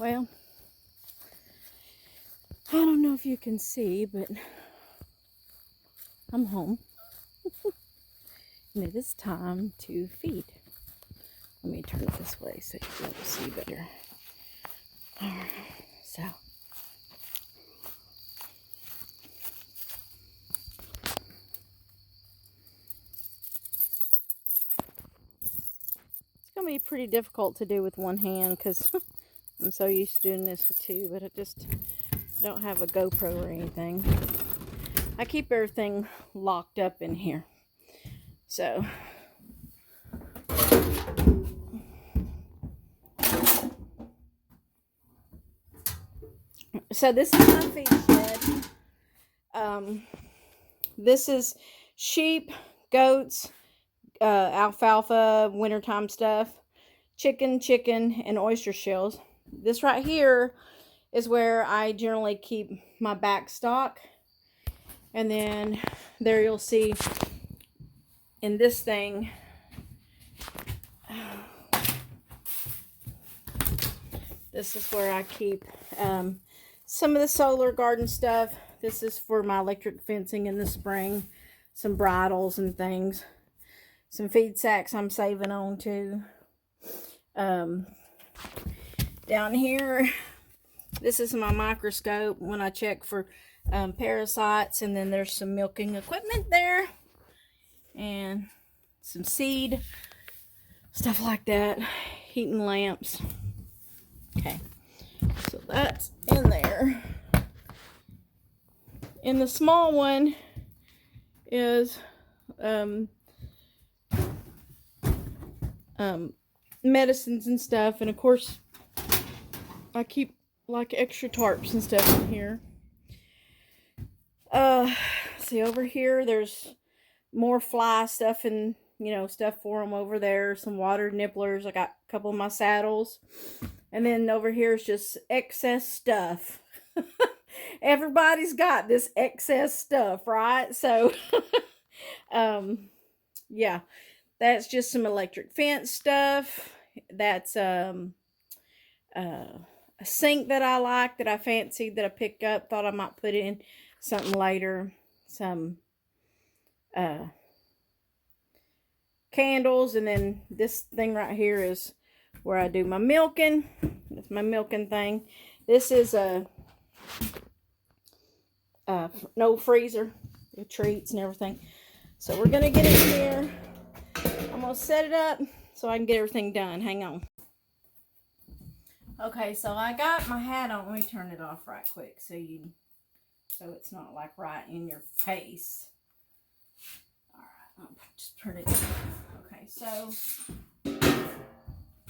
Well, I don't know if you can see, but I'm home. And it is time to feed. Let me turn it this way so you'll be able to see better. Alright, so. It's going to be pretty difficult to do with one hand because I'm so used to doing this with two, but I just don't have a GoPro or anything. I keep everything locked up in here. So this is my feed shed. This is sheep, goats, alfalfa, wintertime stuff, chicken, and oyster shells. This right here is where I generally keep my back stock. And then there you'll see in this thing, this is where I keep some of the solar garden stuff. This is for my electric fencing in the spring. Some bridles and things. Some feed sacks I'm saving on too. Down here, this is my microscope when I check for parasites. And then there's some milking equipment there. And some seed. Stuff like that. Heating lamps. Okay. So that's in there. And the small one is medicines and stuff. And of course, I keep like extra tarps and stuff in here. See over here, there's more fly stuff and, stuff for them over there. Some water nibblers. I got a couple of my saddles. And then over here is just excess stuff. Everybody's got this excess stuff, right? So, yeah, that's just some electric fence stuff. That's a sink that I like, that I fancied, that I picked up. Thought I might put in something later. Some candles. And then this thing right here is where I do my milking. That's my milking thing. This is a no freezer, the treats and everything. So we're gonna get in here. I'm gonna set it up so I can get everything done. Hang on. Okay, so I got my hat on. Let me turn it off right quick so it's not like right in your face. All right, I'll just turn it off. Okay, so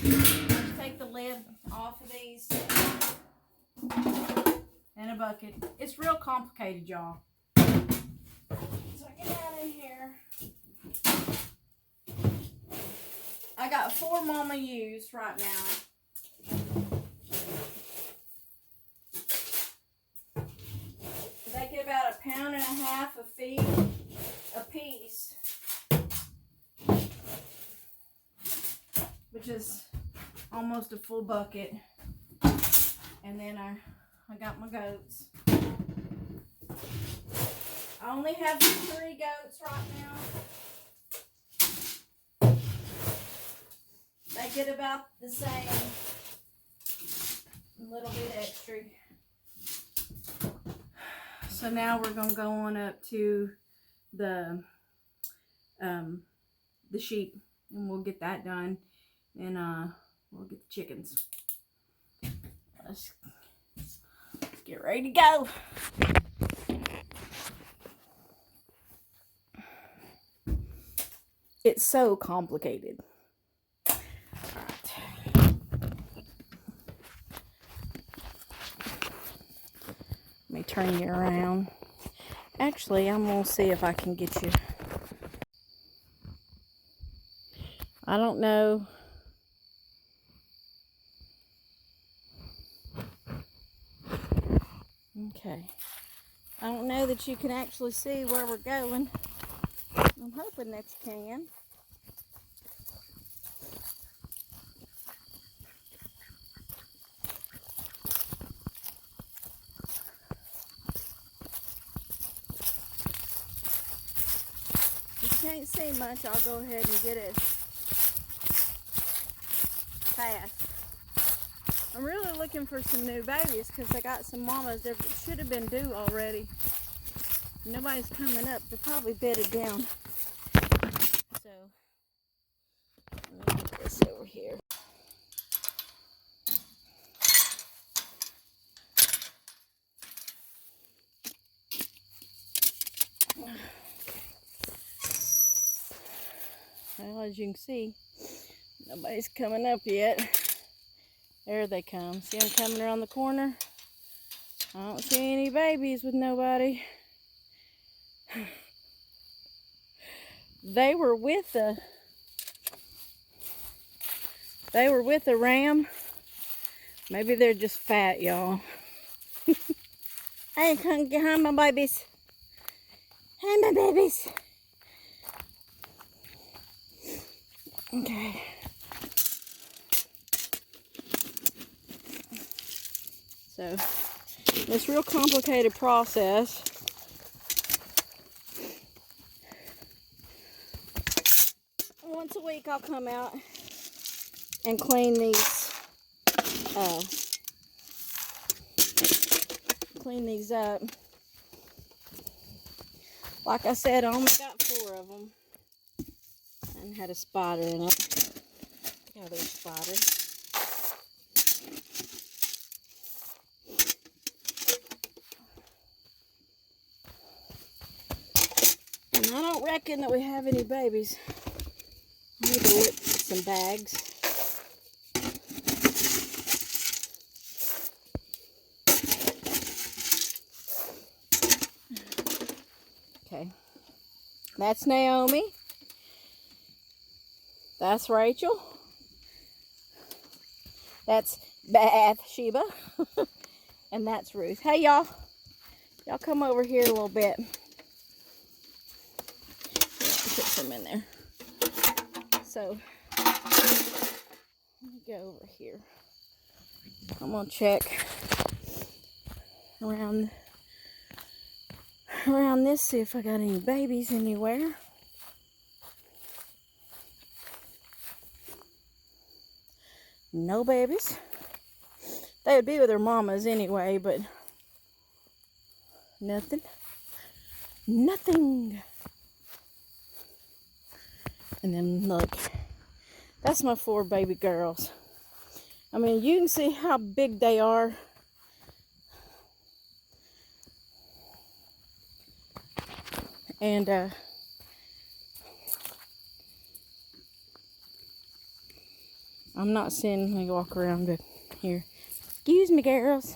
let's take the lid off of these. And a bucket. It's real complicated, y'all. So I get down in here. I got 4 Mama U's right now. They get about 1.5 pounds of feed a piece, which is almost a full bucket. And then I got my goats. I only have 3 goats right now. They get about the same. A little bit extra. So now we're going to go on up to the sheep. And we'll get that done. And we'll get the chickens. Let's get ready to go. It's so complicated. All right. Let me turn you around. Actually, I'm going to see if I can get you. I don't know. Okay. I don't know that you can actually see where we're going. I'm hoping that you can. can't see much, I'll go ahead and get it passed. I'm really looking for some new babies because I got some mamas that should have been due already. Nobody's coming up. They're probably bedded down. So, let me get this over here. Well, as you can see, nobody's coming up yet. There they come. See them coming around the corner? I don't see any babies with nobody. They were with the ram. Maybe they're just fat, y'all. I can't get behind my babies. Hi, my babies. Okay. So, this real complicated process. Once a week I'll come out and clean these up. Like I said, I only got 4 of them and had a spider in it. Yeah, there's a spider. And I don't reckon that we have any babies. I need to look for some bags. Okay. That's Naomi. That's Rachel. That's Bathsheba. And that's Ruth. Hey, y'all. Y'all come over here a little bit. Put some in there. So, let me go over here. I'm going to check around this, see if I got any babies anywhere. No babies. They would be with their mamas anyway, but nothing. Nothing. And then look, that's my 4 baby girls. I mean, you can see how big they are. And I'm not seeing, let me walk around but here. Excuse me, girls.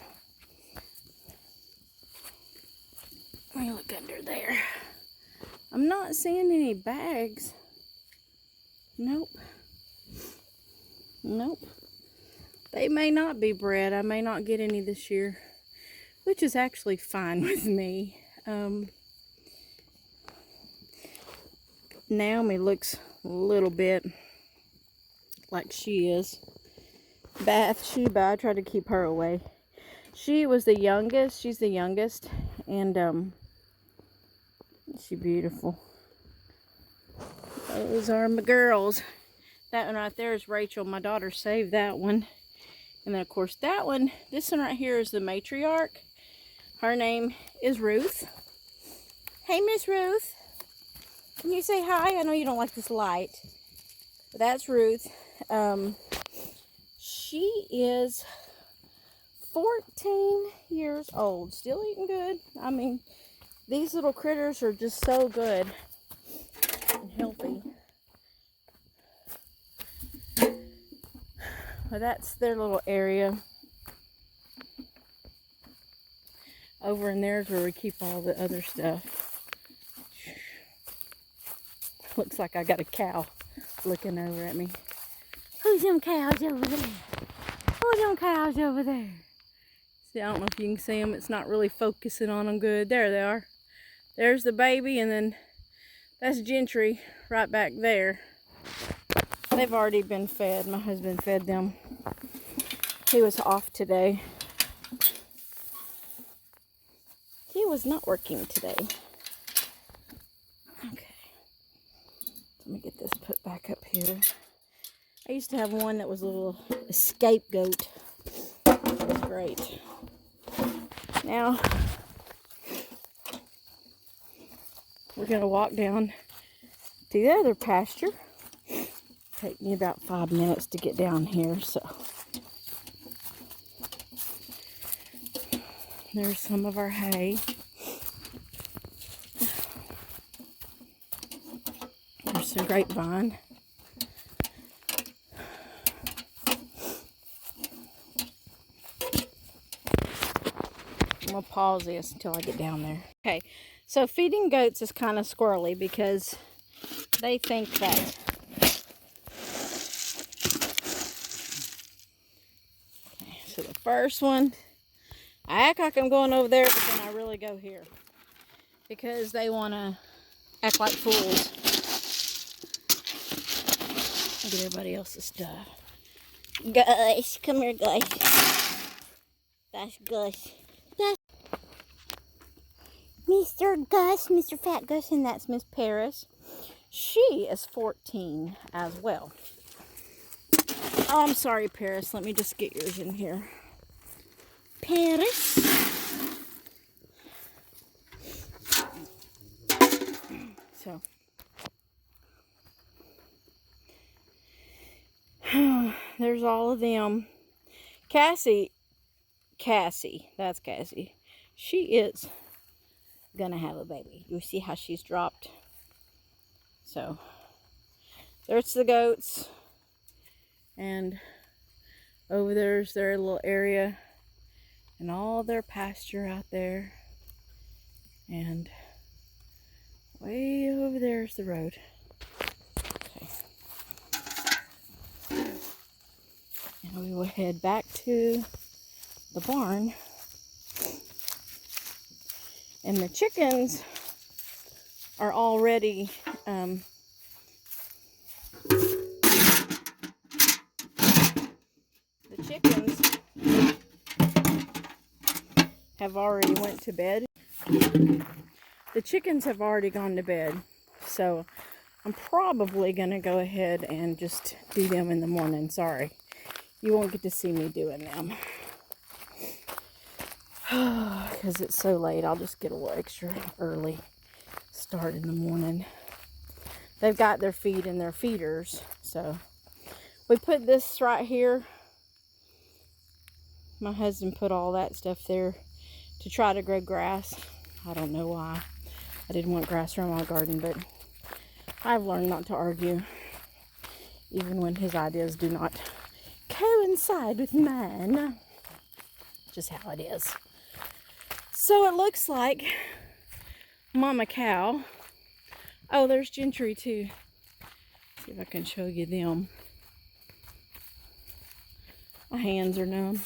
Let me look under there. I'm not seeing any bags. Nope. Nope. They may not be bred. I may not get any this year, which is actually fine with me. Naomi looks a little bit like she is. Bathsheba, I tried to keep her away. She was the youngest. She's the youngest. And she's beautiful. Those are my girls. That one right there is Rachel. My daughter saved that one. And then, of course, that one, this one right here is the matriarch. Her name is Ruth. Hey, Miss Ruth. Can you say hi? I know you don't like this light. But that's Ruth. She is 14 years old. Still eating good. I mean, these little critters are just so good and healthy. Well, that's their little area. Over in there is where we keep all the other stuff. Looks like I got a cow looking over at me. Who's them cows over there? Who's them cows over there? See, I don't know if you can see them. It's not really focusing on them good. There they are. There's the baby, and then that's Gentry right back there. They've already been fed. My husband fed them. He was off today. He was not working today. Okay. back up here. I used to have one that was a little scapegoat. It was great. Now, we're going to walk down to the other pasture. Take me about 5 minutes to get down here, so. There's some of our hay. There's some grapevine. I'm going to pause this until I get down there. Okay, so feeding goats is kind of squirrely because they think that so the first one, I act like I'm going over there, but then I really go here because they want to act like fools. Get everybody else's stuff. Guys, come here, guys. That's Gus. That's Mr. Gus, Mr. Fat Gus, and that's Miss Paris. She is 14 as well. Oh, I'm sorry, Paris. Let me just get yours in here. Paris. So. There's all of them. Cassie, that's Cassie. She is gonna have a baby. You see how she's dropped? So, there's the goats. And over there's their little area. And all their pasture out there. And way over there's the road. And we will head back to the barn. And the chickens are already have already went to bed. The chickens have already gone to bed. So I'm probably going to go ahead and just do them in the morning. Sorry. You won't get to see me doing them. Because it's so late. I'll just get a little extra early start in the morning. They've got their feed in their feeders. So we put this right here. My husband put all that stuff there to try to grow grass. I don't know why. I didn't want grass around my garden, but I've learned not to argue. Even when his ideas do not coincide with mine. Just how it is. So it looks like Mama Cow. Oh, there's Gentry too. See if I can show you them. My hands are numb.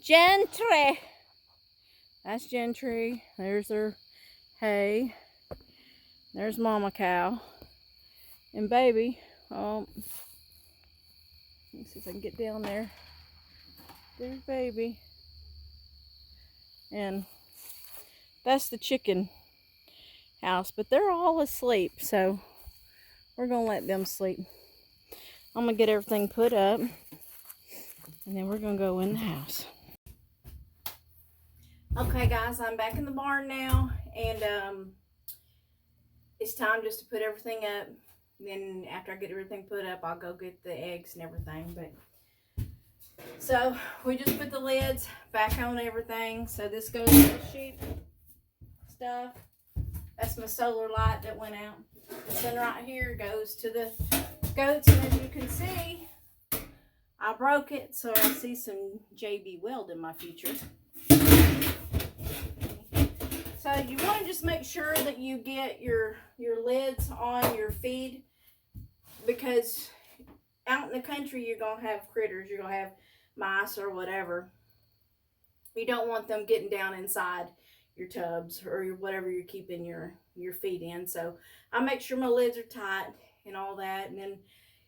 Gentry. That's Gentry. There's their hay. There's Mama Cow. And Baby. Oh, let me see if I can get down there. There's Baby. And that's the chicken house. But they're all asleep. So we're going to let them sleep. I'm going to get everything put up. And then we're going to go in the house. Okay, guys. I'm back in the barn now. And it's time just to put everything up. Then after I get everything put up, I'll go get the eggs and everything. But so we just put the lids back on everything. So this goes to the sheep stuff. That's my solar light that went out. This one right here goes to the goats. And as you can see, I broke it. So I see some JB Weld in my future. So you want to just make sure that you get your lids on your feed, because out in the country you're going to have critters. You're going to have mice or whatever. You don't want them getting down inside your tubs or whatever you're keeping your feed in. So I make sure my lids are tight and all that. And then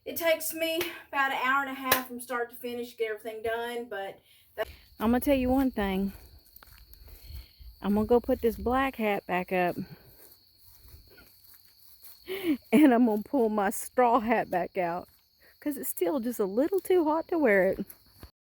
it takes me about an hour and a half from start to finish to get everything done. But I'm going to tell you one thing. I'm going to go put this black hat back up. And I'm going to pull my straw hat back out because it's still just a little too hot to wear it.